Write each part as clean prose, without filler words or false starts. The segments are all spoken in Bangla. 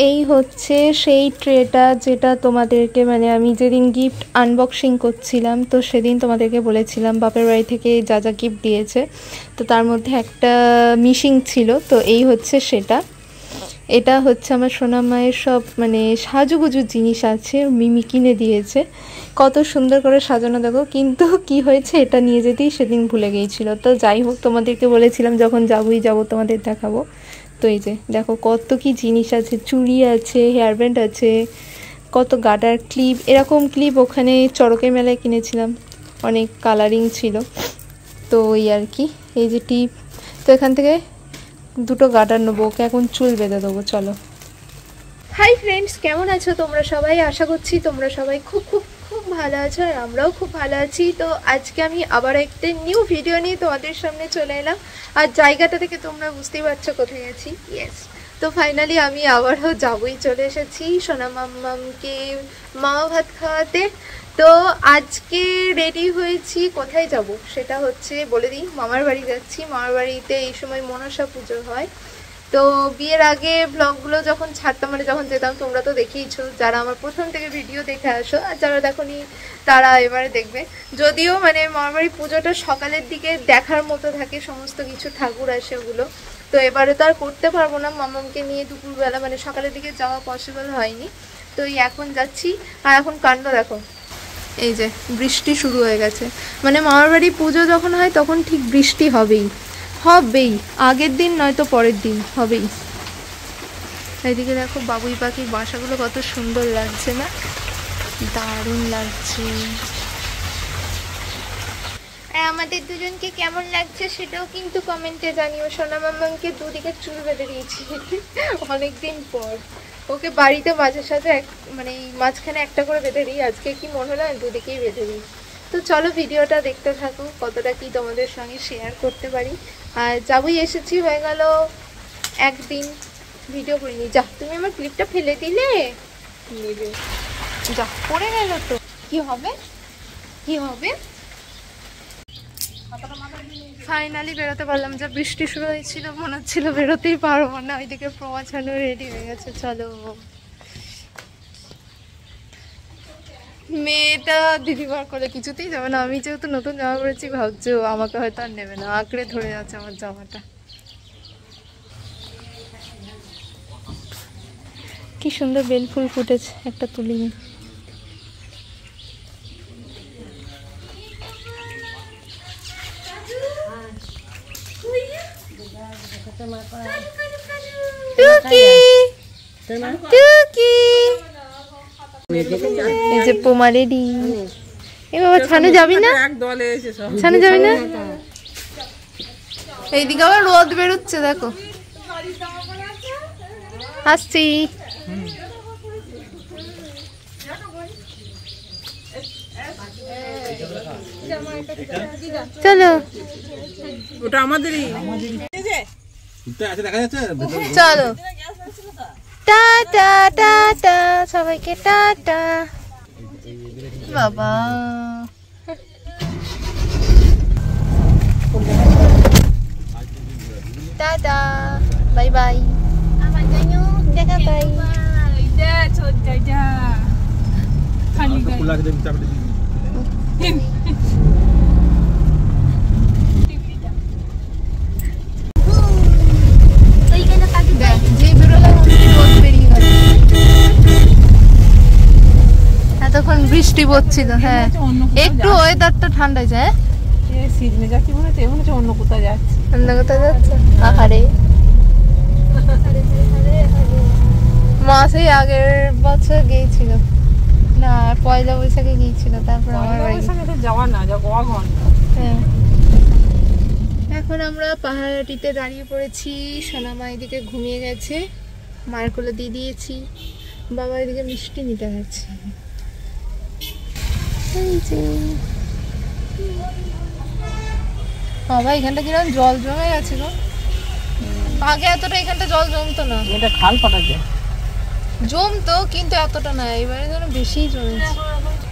এই হচ্ছে সেই ট্রেটা যেটা তোমাদেরকে মানে আমি যেদিন গিফট আনবক্সিং করছিলাম তো সেদিন তোমাদেরকে বলেছিলাম বাপের বাড়ি থেকে যা যা গিফট দিয়েছে তো তার মধ্যে একটা মিসিং ছিল। তো এই হচ্ছে সেটা। এটা হচ্ছে আমার সোনা মায়ের সব মানে সাজুগুজু জিনিস আছে, মিমি কিনে দিয়েছে। কত সুন্দর করে সাজানো দেখো, কিন্তু কি হয়েছে এটা নিয়ে যেতেই সেদিন ভুলে গিয়েছিল। তো যাই হোক, তোমাদেরকে বলেছিলাম যখন যাবো তোমাদের দেখাবো। তো এই যে দেখো কত কি জিনিস আছে, চুড়ি আছে, হেয়ারব্যান্ড আছে, কত গাডার ক্লিপ, এরকম ক্লিপ ওখানে চড়কের মেলায় কিনেছিলাম, অনেক কালারিং ছিল। তো ওই আর কি, এই যে টিপ। তো এখান থেকে দুটো গাডার নেবো, ওকে এখন চুল বেঁধে দেবো। চলো। হাই ফ্রেন্ডস, কেমন আছো তোমরা সবাই? আশা করছি তোমরা সবাই খুব খুব খুব ভালো আছো, আর আমরাও খুব ভালো আছি। তো আজকে আমি আবার একটা নিউ ভিডিও নিয়ে তোমাদের সামনে চলে এলাম। আর জায়গাটা থেকে তোমরা বুঝতেই পারছো কোথায় আছি। ইয়েস, তো ফাইনালি আমি আবারও যাবই, চলে এসেছি সোনা মাম্মামকে মামা ভাত খাওয়াতে। তো আজকে রেডি হয়েছি, কোথায় যাব সেটা হচ্ছে বলে দিই। মামার বাড়ি যাচ্ছি। মামার বাড়িতে এই সময় মনসা পুজো হয়। তো বিয়ের আগে ব্লগগুলো যখন ছাড়তাম, মানে যখন যেতাম, তোমরা তো দেখেইছো যারা আমার প্রথম থেকে ভিডিও দেখে আসো, আর যারা দেখোনি তারা এবারে দেখবে। যদিও মানে মামাবাড়ি পুজোটা সকালের দিকে দেখার মতো থাকে, সমস্ত কিছু ঠাকুর আসে ওগুলো। তো এবারে তো আর করতে পারবো না, মামামকে নিয়ে দুপুরবেলা মানে সকালের দিকে যাওয়া পসিবল হয়নি। তো এই এখন যাচ্ছি। আর এখন কাণ্ড দেখো, এই যে বৃষ্টি শুরু হয়ে গেছে। মানে মামার বাড়ি পুজো যখন হয় তখন ঠিক বৃষ্টি হবেই হবেই, আগের দিন নয়তো পরের দিন হবেই। এইদিকে দেখো বাবুই পাখির বাসাগুলো কত সুন্দর লাগছে না? দারুণ লাগছে। আমাদের দুজনকে কেমন লাগছে সেটাও কিন্তু কমেন্টে জানিও। সোনা মাম্মাকে দুদিকে চুল বেঁধে দিয়েছি অনেকদিন পর। ওকে বাড়িতে মাঝের সাথে মানে মাঝখানে একটা করে বেঁধে দিই, আজকে কি মনে হলো দুদিকেই বেঁধে দিই। তো চলো ভিডিওটা দেখতে থাকো, কতটা কি তোমাদের সঙ্গে শেয়ার করতে পারি। আর যাবই এসেছি, হয়ে গেল একদিন ভিডিও করিনি। যা, তুমি আমার ক্লিপটা ফেলে দিলে, যা পড়ে গেল তো কি হবে, কি হবে। ফাইনালি বেরোতে পারলাম। যা বৃষ্টি শুরু হয়েছিল মনে হচ্ছিল বেরোতেই পারবো না। ওইদিকে প্রমাছানো রেডি হয়ে গেছে। চলো। মেয়েটা দিদিবার করে কিছুতেই যাবে না। আমি যেহেতু নতুন জামা পরেছি ভাবছি ও আমাকে হয়তো আর নেবে না, আঁকড়ে ধরে যাচ্ছে আমার জামাটা। কি সুন্দর বেল ফুল ফুটেছে, একটা তুলিনি। এই যে পোমা রেডি। এ বাবা, ছানে যাবি না? ছানে যাবি না? এইদিকে আবার রোদ বেরোচ্ছে দেখো। আসছি। চলো। ওটা আমাদেরই। চলো, টাটা টাটা সবাইকে, টাটা। বাবা টাটা, বাই বাই, দেখা বাই। এতক্ষণ বৃষ্টি পড়ছিল। হ্যাঁ, একটু ওয়েদারটা ঠান্ডা যায়। অন্য কোথাও যাচ্ছে। অন্য কোথাও যাচ্ছে। আহারে, মা সেই আগের বছর গিয়েছিল না, পয়লা বৈশাখে গিয়েছিল। তারপর আমার বাড়ি যাওয়া না, হ্যাঁ। এখন আমরা পাহাড়াটিতে দাঁড়িয়ে পড়েছি। সোনামা এদিকে ঘুমিয়ে গেছে, মায়ের কোলে দিয়ে দিয়েছি। বাবা এদিকে মিষ্টি নিতে গেছে। বাবা এখানটা কিরকম জল জমে গেছে গো। আগে এতটা এখানটা জল জমতো না। এটা খাল পাটা যায়, জমতো কিন্তু এতটা না, এবারে যেন বেশি জমেছে।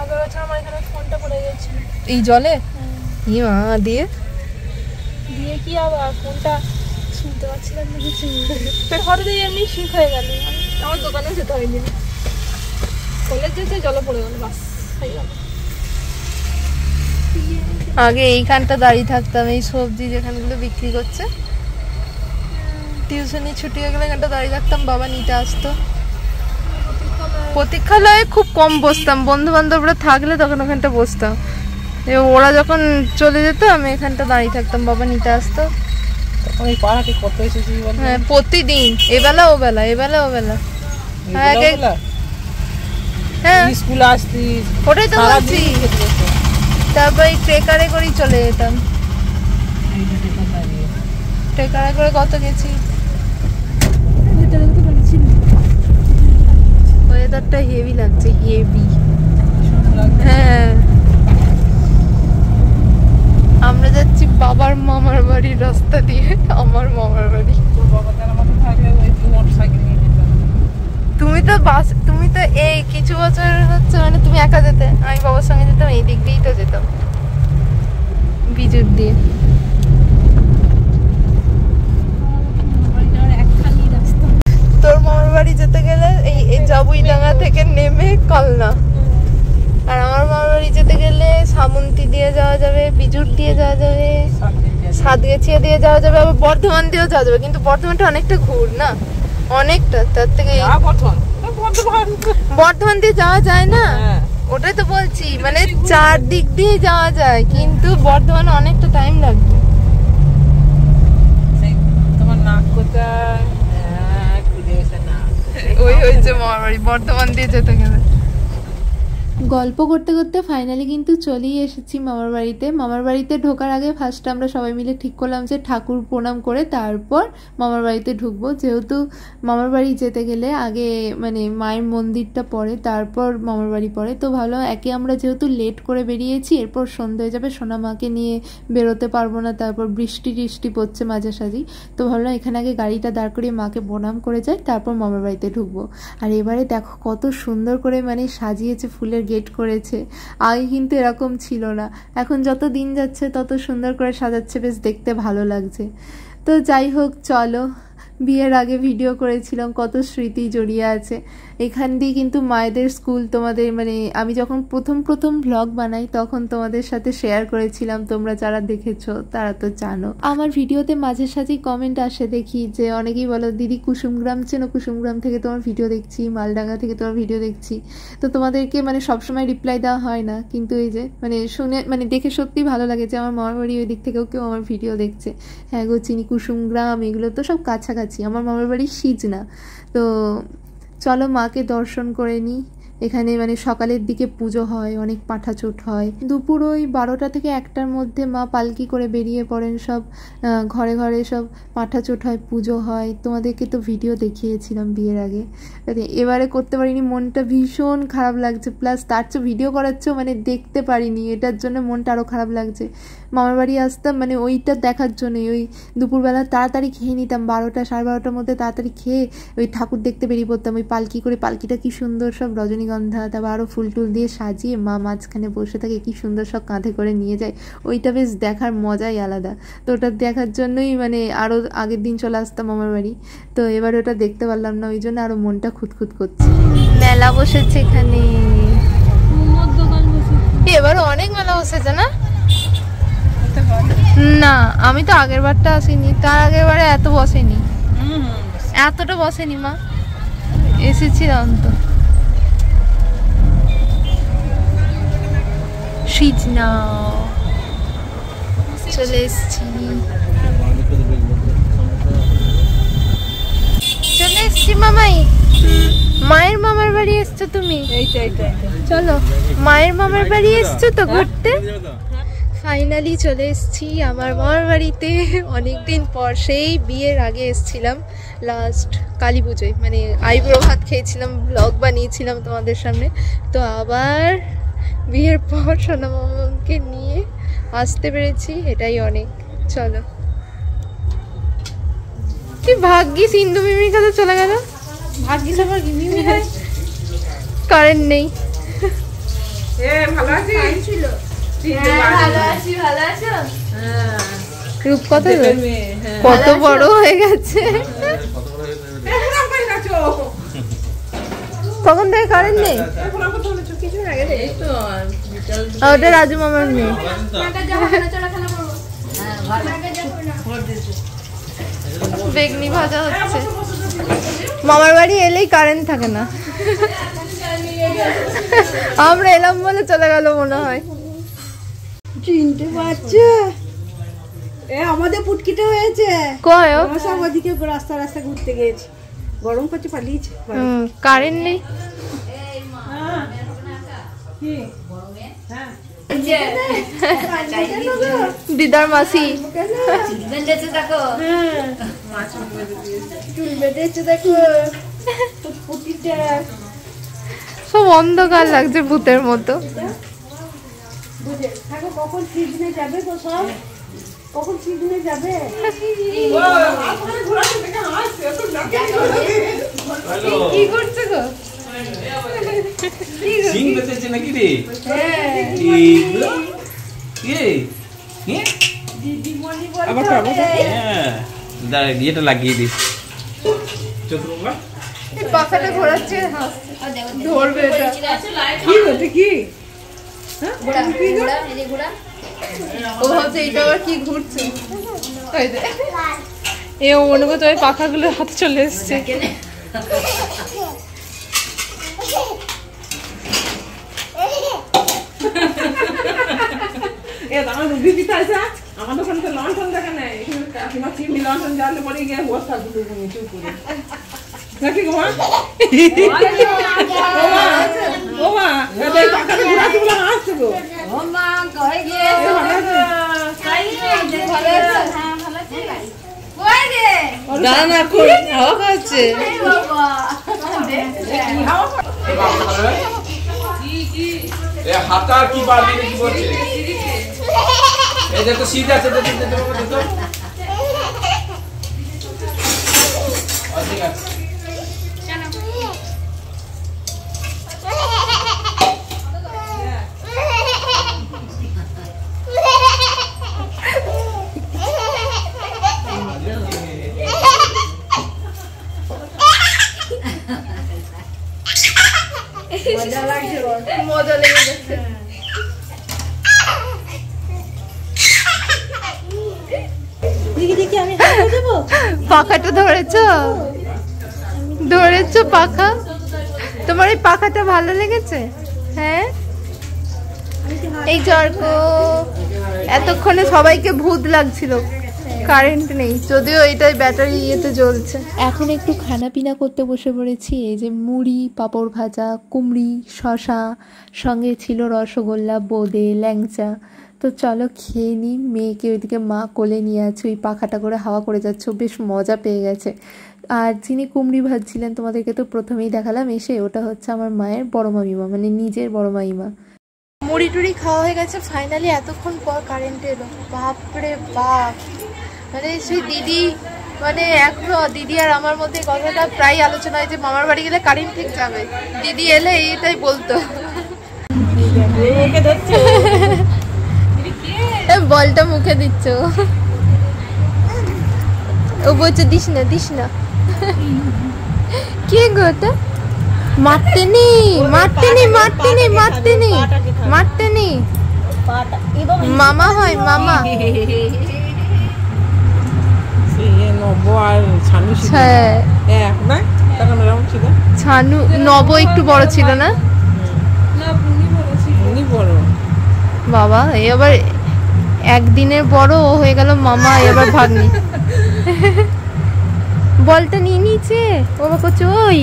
আগের বছর আমার এখানে ফোনটা পড়ে গেছিল এই জলে। দিয়ে দিয়ে কি আবার ফোনটা শুনতে পাচ্ছিলাম না কিছু, হঠাৎ এমনি ঠিক হয়ে গেল। আমার দোকানে যেতে হয়নি, কলেজ যেতে জলে পড়ে গেল, বাস হয়ে গেল। আগে এইখানটা দাঁড়িয়ে থাকতাম, এই সবজি যেখানগুলো বিক্রি করছে, টিউশনি ছুটি হয়ে গেলে এখানটা দাঁড়িয়ে থাকতাম, বাবা নিতে আসতো। প্রতীক্ষালয়ে খুব কম বসতাম, বন্ধু বান্ধবরা থাকলে তখন ওখানটা বসতাম, ওরা যখন চলে যেত আমি এখানটা দাঁড়িয়ে থাকতাম, বাবা নিতে আসতো। ওই পাড়াটি কত এসেছি বল? হ্যাঁ প্রতিদিন, এবেলা ও বেলা, এবেলা ও বেলা। হ্যাঁ স্কুল আসতি, ওটাই তো বলছি। তারপর এই ট্রেকারে করেই চলে যেতাম, ট্রেকারে করে কত গেছি। ওয়েদারটা হেভি লাগছে, হেভি। হ্যাঁ আমরা যাচ্ছি বাবার মামার বাড়ির রাস্তা দিয়ে, আমার মামার বাড়ি। তুমি তো বাস, তুমি তো এই কিছু বছর হচ্ছে মানে তুমি একা যেতে, আমি বাবার সঙ্গে যেতাম, এই দিক দিয়েই তো যেতাম, বিজুর দিয়ে। তোর মামার বাড়ি যেতে গেলে এই জাবুইডাঙ্গা থেকে নেমে কালনা, আর আমার মামার বাড়ি যেতে গেলে সামন্তি দিয়ে যাওয়া যাবে, বিজুর দিয়ে যাওয়া যাবে, সাতগেছিয়া দিয়ে যাওয়া যাবে, আবার বর্ধমান দিয়েও যাওয়া যাবে। কিন্তু বর্ধমানটা অনেকটা ঘুর না, অনেকটা, তার থেকে বর্ধমান দিয়ে যাওয়া যায় না, ওটাই তো বলছি, মানে চারদিক দিয়ে যাওয়া যায়, কিন্তু বর্ধমানে অনেকটা টাইম লাগবে। তোমার নাক কোথায়? ওই হয়েছে মামার বাড়ি, বর্ধমান দিয়ে যেতে গেলে। গল্প করতে করতে ফাইনালি কিন্তু চলেই এসেছি মামার বাড়িতে। মামার বাড়িতে ঢোকার আগে ফার্স্টে আমরা সবাই মিলে ঠিক করলাম যে ঠাকুর প্রণাম করে তারপর মামার বাড়িতে ঢুকবো, যেহেতু মামার বাড়ি যেতে গেলে আগে মানে মায়ের মন্দিরটা পড়ে, তারপর মামার বাড়ি পড়ে। তো ভালো, একে আমরা যেহেতু লেট করে বেরিয়েছি, এরপর সন্ধ্যা হয়ে যাবে, সোনা মাকে নিয়ে বেরোতে পারবো না, তারপর বৃষ্টি টিষ্টি পড়ছে মাঝাসাঝি। তো ভাবলাম এখানে আগে গাড়িটা দাঁড় করিয়ে মাকে প্রণাম করে যাই, তারপর মামার বাড়িতে ঢুকবো। আর এবারে দেখো কত সুন্দর করে মানে সাজিয়েছে, ফুলের গেট করেছে, আগে কিন্তু এরকম ছিল না। এখন যত দিন যাচ্ছে তত সুন্দর করে সাজাচ্ছে, বেশ দেখতে ভালো লাগছে। তো যাই হোক চলো, বিয়ের আগে ভিডিও করেছিলাম, কত স্মৃতি জড়িয়ে আছে এখান দিয়ে। কিন্তু মায়েদের স্কুল তোমাদের মানে আমি যখন প্রথম ব্লগ বানাই তখন তোমাদের সাথে শেয়ার করেছিলাম, তোমরা যারা দেখেছো তারা তো জানো। আমার ভিডিওতে মাঝে সাঝেই কমেন্ট আসে দেখি, যে অনেকেই বলো দিদি কুসুমগ্রাম চেনো, কুসুমগ্রাম থেকে তোমার ভিডিও দেখছি, মালডাঙ্গা থেকে তোমার ভিডিও দেখছি। তো তোমাদেরকে মানে সবসময় রিপ্লাই দেওয়া হয় না, কিন্তু এই যে মানে শুনে মানে দেখে সত্যি ভালো লাগে যে আমার মামার বাড়ি ওই দিক থেকেও কেউ আমার ভিডিও দেখছে। হ্যাঁ গো চিনি, কুসুমগ্রাম এগুলো তো সব কাছাকাছি, আমার মামার বাড়ি সিজনা। তো চলো মাকে দর্শন করে নিই। এখানে মানে সকালের দিকে পুজো হয়, অনেক পাঁঠাচুট হয়, দুপুর ওই 12টা থেকে 1টার মধ্যে মা পালকি করে বেরিয়ে পড়েন, সব ঘরে ঘরে সব পাঁঠাচুট হয়, পুজো হয়। তোমাদেরকে তো ভিডিও দেখিয়েছিলাম বিয়ের আগে, এবারে করতে পারিনি, মনটা ভীষণ খারাপ লাগছে, প্লাস তার চেয়ে ভিডিও করাচ্ছেও মানে দেখতে পারিনি, এটার জন্য মনটা আরও খারাপ লাগছে। মামার বাড়ি আসতাম মানে ওইটা দেখার জন্যই, ওই দুপুরবেলা তাড়াতাড়ি খেয়ে নিতাম, 12টা সাড়ে 12টার মধ্যে তাড়াতাড়ি খেয়ে ওই ঠাকুর দেখতে বেরিয়ে পড়তাম, ওই পালকি করে, পালকিটা কি সুন্দর সব রজনীগন্ধা তারপর আরও ফুল টুল দিয়ে সাজিয়ে মা মাঝখানে বসে থাকে, কি সুন্দর সব কাঁধে করে নিয়ে যায়, ওইটা বেশ দেখার মজাই আলাদা। তো ওটা দেখার জন্যই মানে আরও আগের দিন চলে আসতাম মামার বাড়ি। তো এবার ওটা দেখতে পারলাম না, ওই জন্য আরও মনটা খুঁতখুত করছে। মেলা বসেছে এখানে, এবারও অনেক মেলা বসেছে না? না আমি তো আগের বারটা আসিনি, তার আগের বারে এত বসেনি, এতটা বসেনি মা, এসেছিলাম তো। সিজনা চলে এসছি, চলে এসছি মামাই। মায়ের মামার বাড়ি এসছো তুমি? চলো মায়ের মামার বাড়ি এসছো তো ঘুরতে। ফাইনালি চলে এসেছি আমার মামার বাড়িতে, অনেকদিন পর, সেই বিয়ের আগে এসেছিলাম লাস্ট কালী পুজোয়, মানে আইব্রো ভাত খেয়েছিলাম, ব্লগ বানিয়েছিলাম তোমাদের সামনে। তো আবার বিয়ের পর সোনা মামাকে নিয়ে আসতে পেরেছি, এটাই অনেক। চলো, কি ভাগ্যিস ইন্দু মিমির কাছে চলে গেল, ভাগ্যিস আবার মিমি কারেন্ট নেই। ভালো আছিস? রূপ কত বড় হয়ে গেছে, কখন থেকে কারেন্ট নেই? ওটা রাজু মামার মেয়ে। বেগনি ভাজা হচ্ছে। মামার বাড়ি এলেই কারেন্ট থাকে না। আমরা এলাম বলে চলে গেল মনে হয়। চিনতে পারছো? আমাদের পুটকিটা হয়েছে। কয় সব ওদিকে রাস্তা রাস্তা ঘুরতে গেছে, গরম করছে পালিয়েছে। কারেন্ট নেই। দিদার মাসি সব অন্ধকার লাগছে ভূতের মতো। কখন সিজনে যাবে তো সব, কখন সিজনে যাবে? কি করছে গো? সিং বেঁচেছে নাকি রে? ইয়েটা লাগিয়ে দিস। পাখাটা ঘোরাচ্ছে, ধরবে এটা। কি ও ভাবছে এটা আবার কি ঘুরছে। এ মনে করতে ওই পাখাগুলো হাতে চলে এসছে। আমার দোকানে তো লন্ঠন দেখা নেই, চিমনি লন্ঠন জ্বাললে পরে গিয়ে বস্তা গুলো নিচু করে নাকি গো মা? ও মা এই পাখাটা ঘুরাতে বলে হাসছে গো। ও মা কই গিয়ে ভালো আছে? হ্যাঁ ভালো আছে। কই রে? দানা কই হাওয়া খাচ্ছে। এই বাবা কি হাওয়া এ হাতা কি বাড়ি কি বলছে? এই যে তো সিধা আছে তো তো ঠিক আছে। মজা লেগে যাচ্ছে। পাখাটা ধরেছো পাখা? তোমার এই পাখাটা ভালো লেগেছে? হ্যাঁ এই জর্ক এতক্ষণে সবাইকে ভূত লাগছিল, কারেন্ট নেই, যদিও এটাই ব্যাটারি ইয়েতে জ্বলছে। এখন একটু খানা পিনা করতে বসে পড়েছি। এই যে মুড়ি, পাঁপড় ভাজা, কুমড়ি, শশা, সঙ্গে ছিল রসগোল্লা, বোঁদে, ল্যাংচা। তো চলো খেয়ে নিই। মেয়েকে ওইদিকে মা কোলে নিয়ে আছে, ওই পাখাটা করে হাওয়া করে যাচ্ছে, বেশ মজা পেয়ে গেছে। আর যিনি কুমড়ি ভাজছিলেন তোমাদেরকে তো প্রথমেই দেখালাম এসে, ওটা হচ্ছে আমার মায়ের বড় মামিমা, মানে নিজের বড় মামিমা। মুড়ি টুড়ি খাওয়া হয়ে গেছে ফাইনালি, এতক্ষণ পর কারেন্ট এলো। বাপরে বাপ, মানে সেই দিদি, মানে এখনো দিদি আর আমার মধ্যে কথাটা প্রায় আলোচনা হয় যে মামার বাড়ি গেলে কারেন্ট ঠিক যাবে, দিদি এলে এইটাই বলতো। বলটা মুখে দিচ্ছ, ও বলছে দিস না দিস না। কে গো ওটা? মারতে নি মারতে নি মারতে নি মারতে নি মারতে নি, মামা হয় মামা। ছানু নব একটু বড় ছিল না বাবা, এই আবার একদিনের বড় ও হয়ে গেল মামা, এবার ভাগ্নি। বলটা নিয়ে নিচে বাবা করছে ওই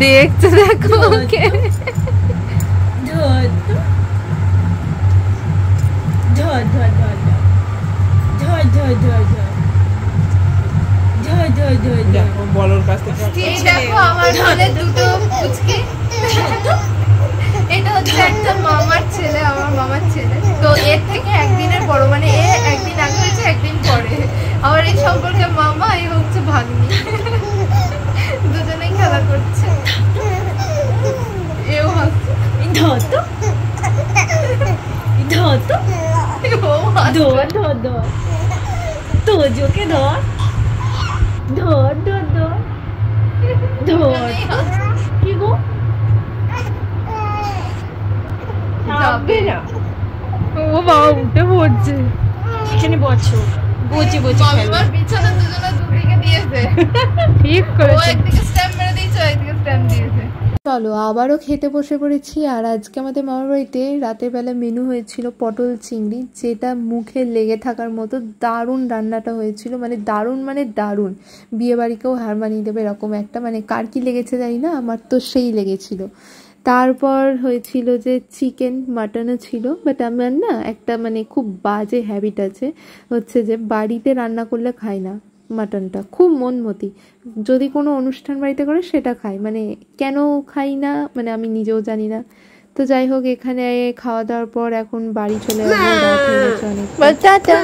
দেখছো, দেখো ওকে দেখো আমার ছেলে দুটো পুচকে। এটা হচ্ছে একটা মামার ছেলে, আমার মামার ছেলে। তো এর থেকে একদিনের বড়, মানে এ একদিন আগে হয়েছে একদিন পরে। আবার এই সম্পর্কে মামা, এই হচ্ছে ভাগ্নি। দুজনেই খেলা করছে, এও হাসছে। ধর ধর ধর তোজোকে ধর ধর ধর ধর ধর কি গো যাবে না ও বাবা উঠে পড়ছে। এখানে বসো বসে বসে খেলো বিছানা দুজনে দুদিকে দিয়েছে, ঠিক ও করেছে। একদিকে স্ট্যাম্প মেরে দিয়েছে, একদিকে স্ট্যাম্প দিয়েছে। চলো আবারও খেতে বসে পড়েছি। আর আজকে আমাদের মামার বাড়িতে রাতের বেলা মেনু হয়েছিল পটল চিংড়ি, যেটা মুখে লেগে থাকার মতো দারুণ রান্নাটা হয়েছিল, মানে দারুণ, বিয়ে বাড়িকেও হার মানিয়ে দেবে এরকম একটা, মানে কার কি লেগেছে জানি না, আমার তো সেই লেগেছিল। তারপর হয়েছিল যে চিকেন, মাটনও ছিল, বাট আমার না একটা মানে খুব বাজে হ্যাবিট আছে, হচ্ছে যে বাড়িতে রান্না করলে খাই না মাটনটা, খুব মনমতি, যদি কোনো অনুষ্ঠান বাড়িতে করে সেটা খাই, মানে কেন খাই না মানে আমি নিজেও জানি না। তো যাই হোক, এখানে খাওয়া দাওয়ার পর এখন বাড়ি চলে যাবো, রাত হয়ে গেছে অনেক। Tata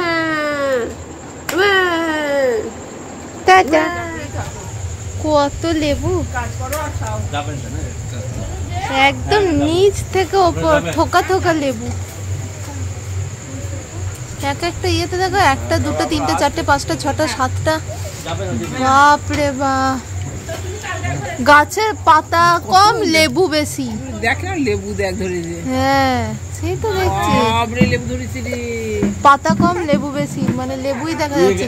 tata. কত লেবু, একদম নিচ থেকে ওপর থোকা থোকা লেবু, এক একটা ইয়েতে দেখো, একটা দুটো তিনটে চারটে পাঁচটা ছটা সাতটা, বাপরে বাপ। গাছের পাতা কম, লেবু বেশি। দেখ না লেবু দেখ ধরেছে, হ্যাঁ সেই তো দেখছি, বাপরে লেবু ধরেছে রে। পাতা কম লেবু বেশি, মানে লেবুই দেখা যাচ্ছে।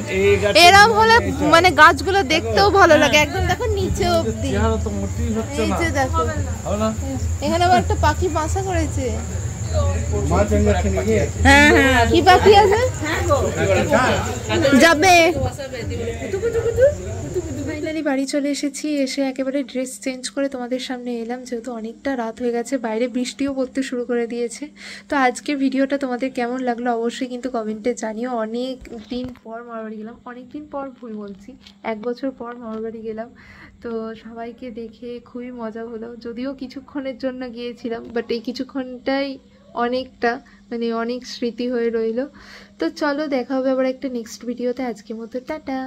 এরম হলে মানে গাছগুলো দেখতেও ভালো লাগে, একদম দেখো নিচে অব্দি, এই যে দেখো এখানে আবার একটা পাখি বাসা করেছে। কি পাখি আছে যাবে। ফাইনালি বাড়ি চলে এসেছি, এসে একেবারে ড্রেস চেঞ্জ করে তোমাদের সামনে এলাম, যেহেতু অনেকটা রাত হয়ে গেছে, বাইরে বৃষ্টিও পড়তে শুরু করে দিয়েছে। তো আজকে ভিডিওটা তোমাদের কেমন লাগলো অবশ্যই কিন্তু কমেন্টে জানিও। অনেক দিন পর মামার বাড়ি গেলাম, অনেক দিন পর ভুল বলছি, 1 বছর পর মামার বাড়ি গেলাম। তো সবাইকে দেখে খুবই মজা হলো, যদিও কিছুক্ষণের জন্য গিয়েছিলাম, বাট এই কিছুক্ষণটাই অনেকটা মানে অনেক স্মৃতি হয়ে রইলো। তো চলো দেখা হবে আবার একটা নেক্সট ভিডিওতে, আজকের মতো টাটা।